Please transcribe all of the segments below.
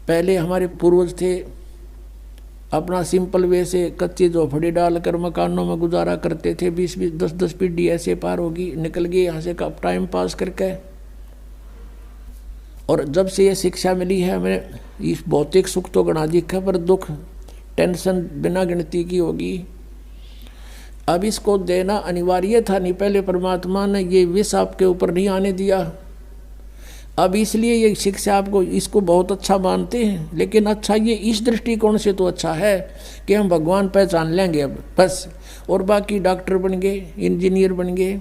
पहले हमारे पूर्वज थे अपना सिंपल वे से कच्ची झोपड़ी डालकर मकानों में गुजारा करते थे। 20-20 10-10 पीढ़ी ऐसे पार होगी, निकल गए यहाँ से कब टाइम पास करके। और जब से ये शिक्षा मिली है हमें, इस भौतिक सुख तो गणा दिखा पर दुख टेंशन बिना गिनती की होगी। अब इसको देना अनिवार्य था नहीं, पहले परमात्मा ने ये विष आपके ऊपर नहीं आने दिया। अब इसलिए ये शिक्षा आपको इसको बहुत अच्छा मानते हैं, लेकिन अच्छा ये इस दृष्टिकोण से तो अच्छा है कि हम भगवान पहचान लेंगे अब बस, और बाकी डॉक्टर बन गए, इंजीनियर बन गए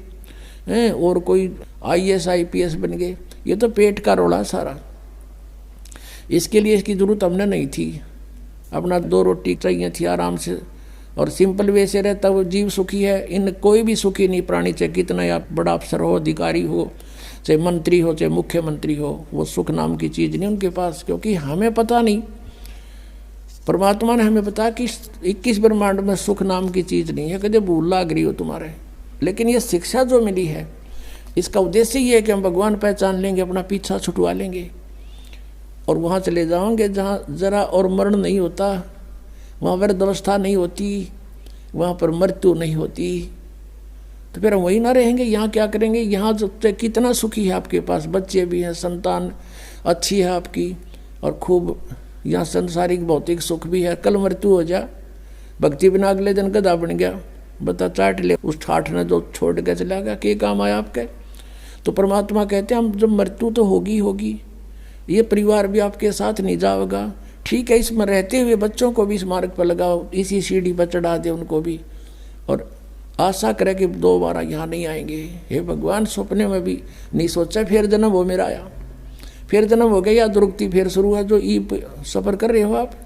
हैं, और कोई IAS IPS बन गए। ये तो पेट का रोला सारा, इसके लिए इसकी ज़रूरत हमने नहीं थी। अपना 2 रोटी चाहिए थी आराम से, और सिंपल वे से रहता वो जीव सुखी है। इन कोई भी सुखी नहीं प्राणी, चाहे कितना आप बड़ा अफसर हो, अधिकारी हो, चाहे मंत्री हो, चाहे मुख्यमंत्री हो, वो सुख नाम की चीज़ नहीं उनके पास, क्योंकि हमें पता नहीं। परमात्मा ने हमें बताया कि 21 ब्रह्मांड में सुख नाम की चीज़ नहीं है, कभी भूल लाग रही हो तुम्हारे। लेकिन ये शिक्षा जो मिली है इसका उद्देश्य ये है कि हम भगवान पहचान लेंगे, अपना पीछा छुटवा लेंगे और वहाँ चले जाओगे जहाँ जरा और मरण नहीं होता, वहाँ वृद्धावस्था नहीं होती, वहाँ पर मृत्यु नहीं होती। तो फिर हम वही ना रहेंगे, यहाँ क्या करेंगे? यहाँ जो कितना सुखी है आपके पास, बच्चे भी हैं, संतान अच्छी है आपकी, और खूब यहाँ संसारिक भौतिक सुख भी है। कल मृत्यु हो जा, भक्ति बिना अगले दिन गधा बन गया, बता चाट ले उस ठाठ ने जो छोड़ के चला गया, क्या काम आया आपके? तो परमात्मा कहते हैं हम जब मृत्यु तो होगी होगी, ये परिवार भी आपके साथ नहीं जाएगा, ठीक है। इसमें रहते हुए बच्चों को भी इस मार्ग पर लगाओ, इसी सीढ़ी पर चढ़ा दे उनको भी, और आशा करे कि दोबारा यहाँ नहीं आएंगे। हे भगवान, सपने में भी नहीं सोचा फिर जन्म हो मेरा आया, फिर जन्म हो गया, या दुरुक्ति फिर शुरू है जो सफ़र कर रहे हो आप,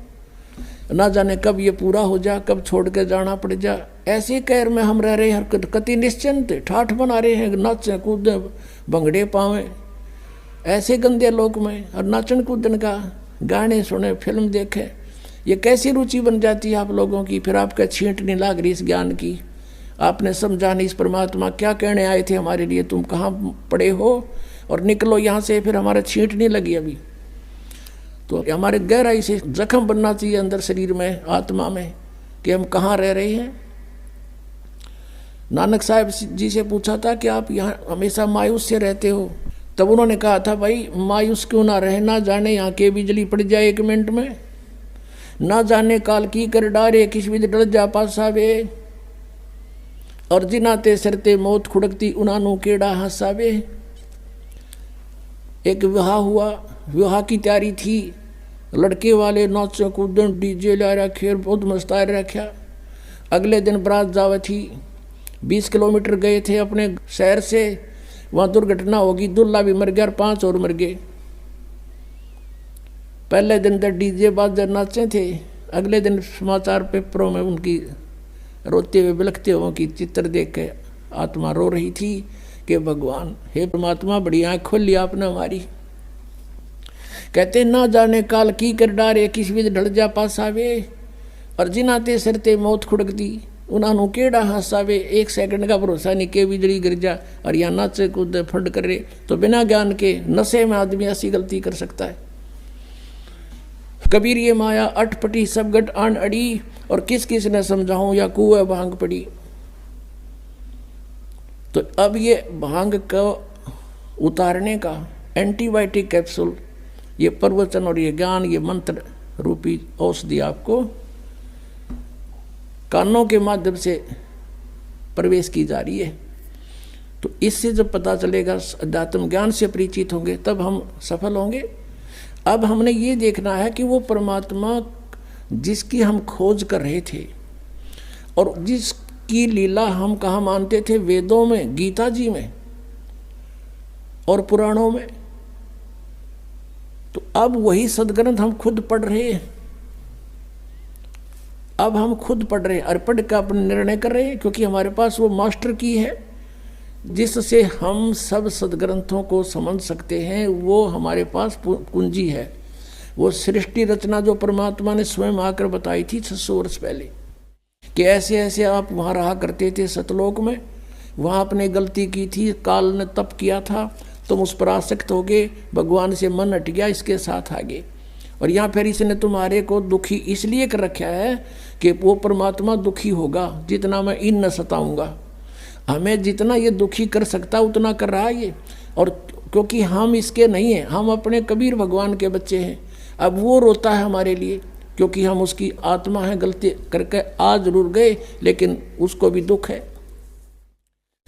ना जाने कब ये पूरा हो जा, कब छोड़ के जाना पड़ जा। ऐसे कहर में हम रह रहे हैं, कति निश्चिंत ठाठ बना रहे हैं, नाचें कूदें भंगड़े पावें ऐसे गंदे लोक में, और नाचन कूदन का, गाने सुने, फिल्म देखे, ये कैसी रुचि बन जाती है आप लोगों की। फिर आपका छींट नहीं लाग रही इस ज्ञान की, आपने समझा नहीं इस परमात्मा क्या कहने आए थे हमारे लिए, तुम कहाँ पड़े हो और निकलो यहाँ से। फिर हमारा छींट नहीं लगी अभी, तो हमारे गहराई से जख्म बनना चाहिए अंदर शरीर में, आत्मा में, कि हम कहाँ रह रहे हैं। नानक साहब जी से पूछा था कि आप यहाँ हमेशा मायूस से रहते हो, तब उन्होंने कहा था भाई मायूस क्यों ना रहे, ना जाने यहाँ के बिजली पड़ जाए 1 मिनट में, ना जाने काल की कर डारे किस विध डल जा पासावे, और जिनाते सरते मौत खुड़कती उनानू केड़ा हंसावे। एक विवाह हुआ, विवाह की तैयारी थी, लड़के वाले नाचों कूदन डीजे ला रखे, बहुत मस्ता रखा। अगले दिन बारात जावे थी, 20 किलोमीटर गए थे अपने शहर से, वहाँ दुर्घटना होगी, दूल्हा भी मर गया और 5 और मर गए। पहले दिन तक डीजे बाजे नाचे थे, अगले दिन समाचार पेपरों में उनकी रोते हुए बिलखते हुए की चित्र देख के आत्मा रो रही थी कि भगवान, हे परमात्मा, बड़ी आँख खोल लिया आपने हमारी। कहते ना जाने काल की कर डारे किस विध ढल जा पासावे, और जिनाते सरते मौत खुड़कती उन्होंने केड़ा हंसावे। 1 सेकंड का भरोसा नहीं के बिजली गिर जा और या नाचे कूद फंड करे, तो बिना ज्ञान के नशे में आदमी ऐसी गलती कर सकता है। कबीर ये माया अटपटी सब गट आन अड़ी, और किस किस ने समझाऊं या कुएं भांग पड़ी। तो अब ये भांग को उतारने का एंटीबायोटिक कैप्सूल, ये प्रवचन और ये ज्ञान, ये मंत्र रूपी औषधि आपको कानों के माध्यम से प्रवेश की जा रही है। तो इससे जब पता चलेगा, अध्यात्म ज्ञान से परिचित होंगे, तब हम सफल होंगे। अब हमने ये देखना है कि वो परमात्मा जिसकी हम खोज कर रहे थे और जिसकी लीला हम कहाँ मानते थे, वेदों में, गीता जी में और पुराणों में, तो अब वही सदग्रंथ हम खुद पढ़ रहे हैं। अब हम खुद पढ़ रहे हैं और पढ़ का अपना निर्णय कर रहे हैं, क्योंकि हमारे पास वो मास्टर की है जिससे हम सब सदग्रंथों को समझ सकते हैं। वो हमारे पास कुंजी है, वो सृष्टि रचना जो परमात्मा ने स्वयं आकर बताई थी 600 वर्ष पहले, कि ऐसे ऐसे आप वहाँ रहा करते थे सतलोक में, वहाँ आपने गलती की थी, काल ने तप किया था, तुम उस पर आसक्त हो गए, भगवान से मन हट गया, इसके साथ आगे, और यहाँ फिर इसने तुम्हारे को दुखी इसलिए कर रखा है कि वो परमात्मा दुखी होगा जितना मैं इन न सताऊंगा। हमें जितना ये दुखी कर सकता उतना कर रहा है ये, और क्योंकि हम इसके नहीं हैं, हम अपने कबीर भगवान के बच्चे हैं। अब वो रोता है हमारे लिए क्योंकि हम उसकी आत्मा है, गलती करके आ जरूर गए लेकिन उसको भी दुख है।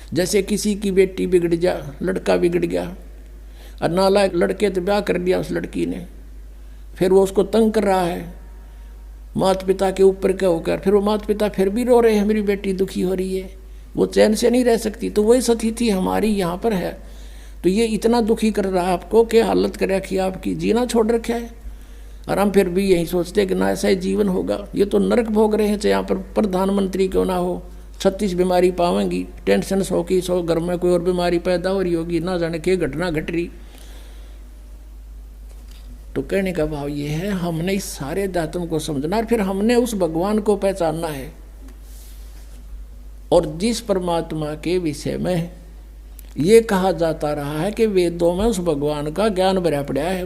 जैसे किसी की बेटी बिगड़ जा, लड़का बिगड़ गया और नालायक लड़के तो ब्याह कर दिया उस लड़की ने, फिर वो उसको तंग कर रहा है माता पिता के ऊपर क्या होकर, फिर वो माता पिता फिर भी रो रहे हैं मेरी बेटी दुखी हो रही है, वो चैन से नहीं रह सकती। तो वही स्थिति हमारी यहाँ पर है। तो ये इतना दुखी कर रहा है आपको कि हालत कर रखी है आपकी, जीना छोड़ रखा है। और हम फिर भी यही सोचते हैं कि ना ऐसा ही जीवन होगा। ये तो नरक भोग रहे हैं, चाहे यहाँ पर प्रधानमंत्री क्यों ना हो, 36 बीमारी पावेंगी, टेंशन 100 की 100, घर में कोई और बीमारी पैदा हो रही होगी, ना जाने क्या घटना घट रही। तो कहने का भाव ये है, हमने इस सारे दातम को समझना और फिर हमने उस भगवान को पहचानना है। और जिस परमात्मा के विषय में ये कहा जाता रहा है कि वेदों में उस भगवान का ज्ञान भरा पड़ा है,